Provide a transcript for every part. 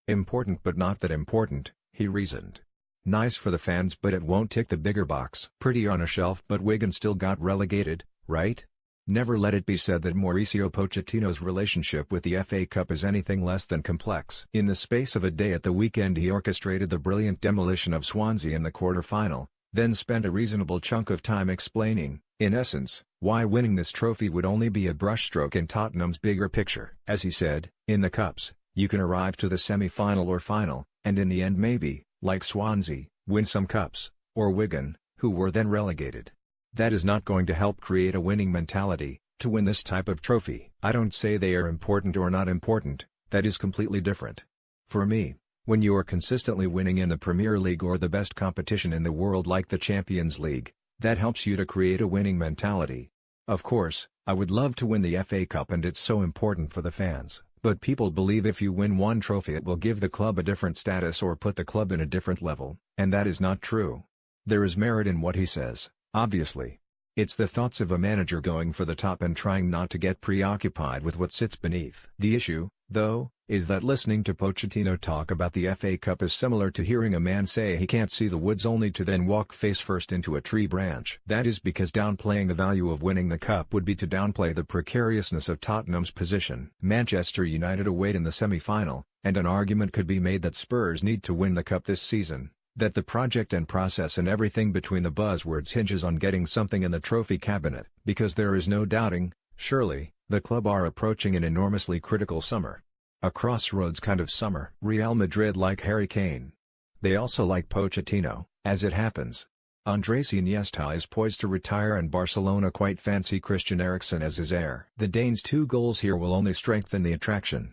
Important but not that important, he reasoned. Nice for the fans but it won't tick the bigger box. Pretty on a shelf but Wigan still got relegated, right? Never let it be said that Mauricio Pochettino's relationship with the FA Cup is anything less than complex. In the space of a day at the weekend he orchestrated the brilliant demolition of Swansea in the quarter-final, then spent a reasonable chunk of time explaining, in essence, why winning this trophy would only be a brushstroke in Tottenham's bigger picture. As he said, in the Cups, you can arrive to the semi-final or final, and in the end maybe, like Swansea, win some cups, or Wigan, who were then relegated. That is not going to help create a winning mentality, to win this type of trophy. I don't say they are important or not important, that is completely different. For me, when you are consistently winning in the Premier League or the best competition in the world like the Champions League, that helps you to create a winning mentality. Of course, I would love to win the FA Cup and it's so important for the fans, but people believe if you win one trophy it will give the club a different status or put the club in a different level, and that is not true. There is merit in what he says. Obviously. It's the thoughts of a manager going for the top and trying not to get preoccupied with what sits beneath. The issue, though, is that listening to Pochettino talk about the FA Cup is similar to hearing a man say he can't see the woods only to then walk face first into a tree branch. That is because downplaying the value of winning the cup would be to downplay the precariousness of Tottenham's position. Manchester United await in the semi-final, and an argument could be made that Spurs need to win the cup this season. That the project and process and everything between the buzzwords hinges on getting something in the trophy cabinet. Because there is no doubting, surely, the club are approaching an enormously critical summer. A crossroads kind of summer. Real Madrid like Harry Kane. They also like Pochettino, as it happens. Andres Iniesta is poised to retire and Barcelona quite fancy Christian Eriksen as his heir. The Danes' 2 goals here will only strengthen the attraction.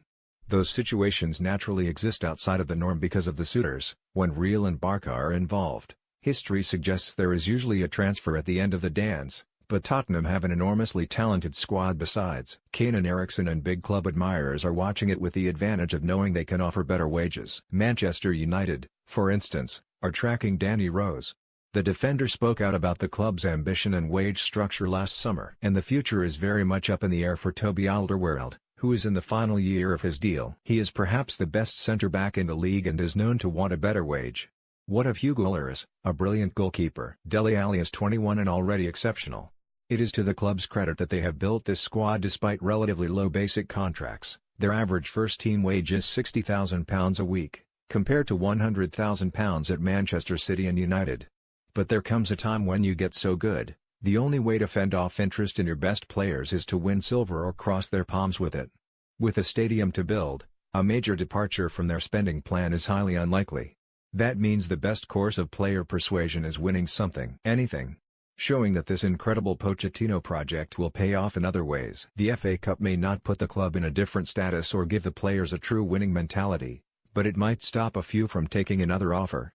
Those situations naturally exist outside of the norm because of the suitors. When Real and Barca are involved, history suggests there is usually a transfer at the end of the dance, but Tottenham have an enormously talented squad besides. Kane and Eriksen and big club admirers are watching it with the advantage of knowing they can offer better wages. Manchester United, for instance, are tracking Danny Rose. The defender spoke out about the club's ambition and wage structure last summer. And the future is very much up in the air for Toby Alderweireld, who is in the final year of his deal. He is perhaps the best centre-back in the league and is known to want a better wage. What of Hugo Lloris, a brilliant goalkeeper? Dele Alli is 21 and already exceptional. It is to the club's credit that they have built this squad despite relatively low basic contracts. Their average first-team wage is £60,000 a week, compared to £100,000 at Manchester City and United. But there comes a time when you get so good, the only way to fend off interest in your best players is to win silver or cross their palms with it. With a stadium to build, a major departure from their spending plan is highly unlikely. That means the best course of player persuasion is winning something. Anything. Showing that this incredible Pochettino project will pay off in other ways. The FA Cup may not put the club in a different status or give the players a true winning mentality, but it might stop a few from taking another offer.